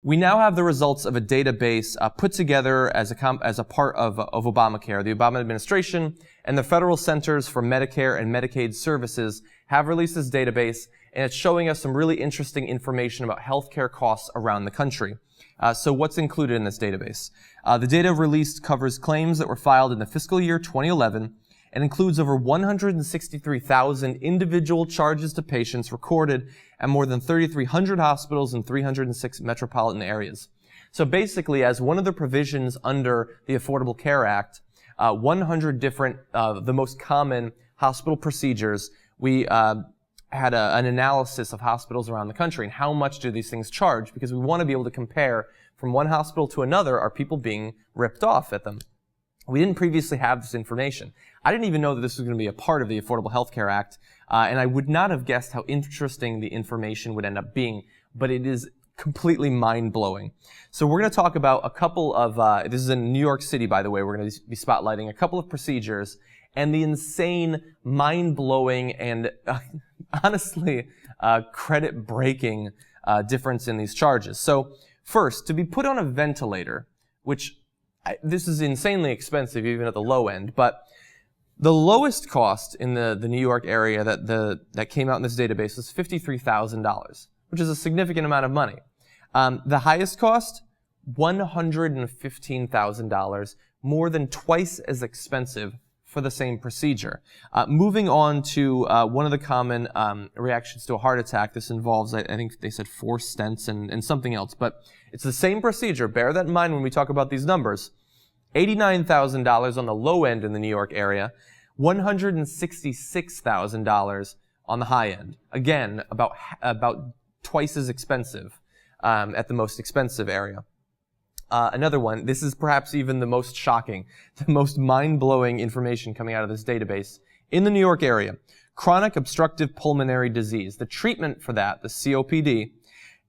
We now have the results of a database put together as a part of Obamacare. The Obama administration and the Federal Centers for Medicare and Medicaid Services have released this database, and it's showing us some really interesting information about healthcare costs around the country. So what's included in this database? The data released covers claims that were filed in the fiscal year 2011 and includes over 163,000 individual charges to patients recorded at more than 3,300 hospitals in 306 metropolitan areas. So basically, as one of the provisions under the Affordable Care Act, 100 different, the most common hospital procedures, we had an analysis of hospitals around the country and how much do these things charge, because we want to be able to compare from one hospital to another, are people being ripped off at them? We didn't previously have this information. I didn't even know that this was going to be a part of the Affordable Health Care Act, and I would not have guessed how interesting the information would end up being, but it is completely mind-blowing. So we're going to talk about a couple of, this is in New York City, by the way, we're going to be spotlighting a couple of procedures and the insane, mind-blowing, and honestly, credit-breaking difference in these charges. So first, to be put on a ventilator, which this is insanely expensive even at the low end, but the lowest cost in the New York area that came out in this database was $53,000, which is a significant amount of money. The highest cost, $115,000, more than twice as expensive for the same procedure. Moving on to one of the common reactions to a heart attack. This involves, I think they said 4 stents and something else, but it's the same procedure. Bear that in mind when we talk about these numbers. $89,000 on the low end in the New York area, $166,000 on the high end. Again, about twice as expensive at the most expensive area. Another one, this is perhaps even the most shocking, the most mind-blowing information coming out of this database. In the New York area, chronic obstructive pulmonary disease, the treatment for that, the COPD,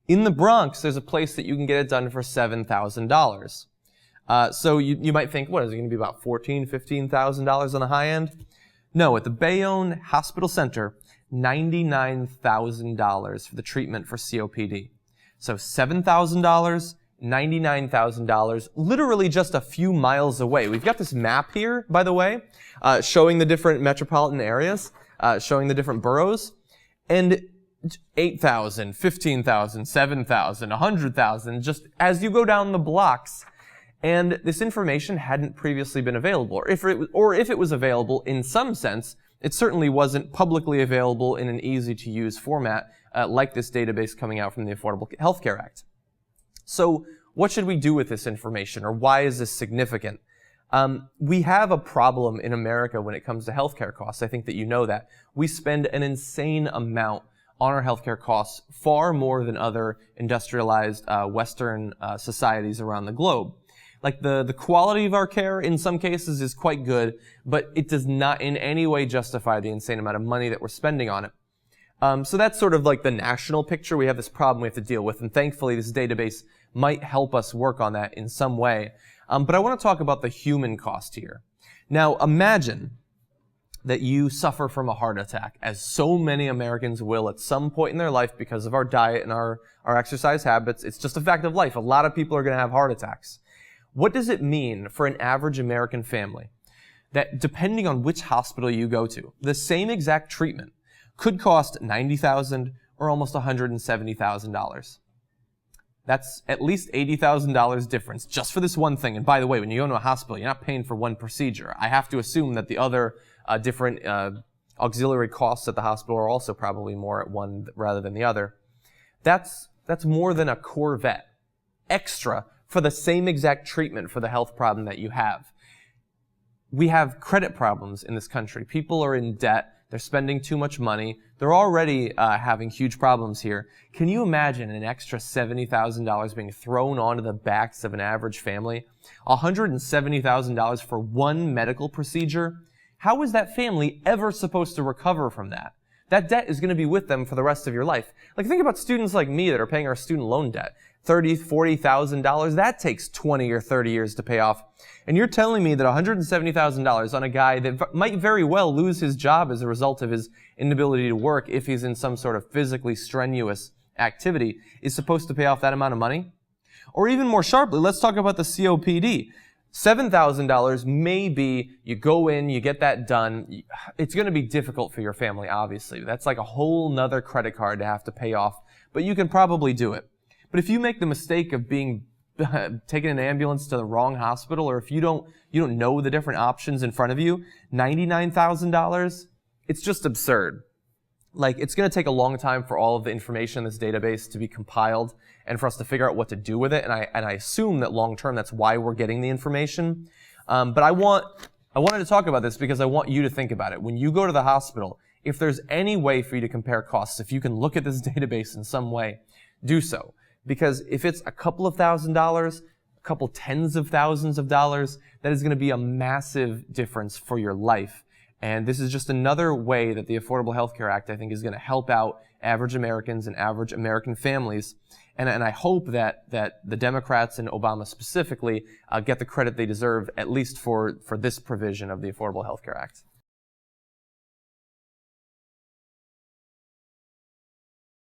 in the Bronx, there's a place that you can get it done for $7,000. So you might think, what is it going to be, about $14,000, $15,000 on the high end? No, at the Bayonne Hospital Center, $99,000 for the treatment for COPD. So $7,000, $99,000, literally just a few miles away. We've got this map here, by the way, showing the different metropolitan areas, showing the different boroughs, and $8,000, $15,000, $7,000, $100,000, just as you go down the blocks. And this information hadn't previously been available, or if it was available in some sense, it certainly wasn't publicly available in an easy-to-use format like this database coming out from the Affordable Health Care Act. So what should we do with this information, or why is this significant? We have a problem in America when it comes to healthcare costs. I think that you know that. We spend an insane amount on our healthcare costs, far more than other industrialized Western societies around the globe. Like the quality of our care in some cases is quite good, but it does not in any way justify the insane amount of money that we're spending on it. So that's sort of like the national picture. We have this problem we have to deal with, and thankfully this database might help us work on that in some way. But I want to talk about the human cost here. Now imagine that you suffer from a heart attack, as so many Americans will at some point in their life because of our diet and our exercise habits. It's just a fact of life. A lot of people are going to have heart attacks. What does it mean for an average American family that, depending on which hospital you go to, the same exact treatment could cost $90,000 or almost $170,000? That's at least $80,000 difference just for this one thing. And by the way, when you go to a hospital, you're not paying for one procedure. I have to assume that the other different auxiliary costs at the hospital are also probably more at one rather than the other. That's more than a Corvette extra for the same exact treatment for the health problem that you have. We have credit problems in this country. People are in debt. They're spending too much money. They're already having huge problems here. Can you imagine an extra $70,000 being thrown onto the backs of an average family? $170,000 for one medical procedure? How is that family ever supposed to recover from that? That debt is going to be with them for the rest of your life. Like, think about students like me that are paying our student loan debt. $30,000, $40,000, that takes 20 or 30 years to pay off. And you're telling me that $170,000 on a guy that might very well lose his job as a result of his inability to work if he's in some sort of physically strenuous activity is supposed to pay off that amount of money? Or even more sharply, let's talk about the COPD. $7,000, maybe you go in, you get that done. It's going to be difficult for your family, obviously. That's like a whole nother credit card to have to pay off, but you can probably do it. But if you make the mistake of being taking an ambulance to the wrong hospital, or if you don't know the different options in front of you, $99,000, it's just absurd. Like, it's going to take a long time for all of the information in this database to be compiled and for us to figure out what to do with it. And I assume that long term, that's why we're getting the information. But I wanted to talk about this because I want you to think about it. When you go to the hospital, if there's any way for you to compare costs, if you can look at this database in some way, do so. Because if it's a couple of $1,000s, a couple tens of thousands of dollars, that is going to be a massive difference for your life. And this is just another way that the Affordable Health Care Act, I think, is going to help out average Americans and average American families. And I hope that the Democrats and Obama specifically get the credit they deserve, at least for this provision of the Affordable Health Care Act.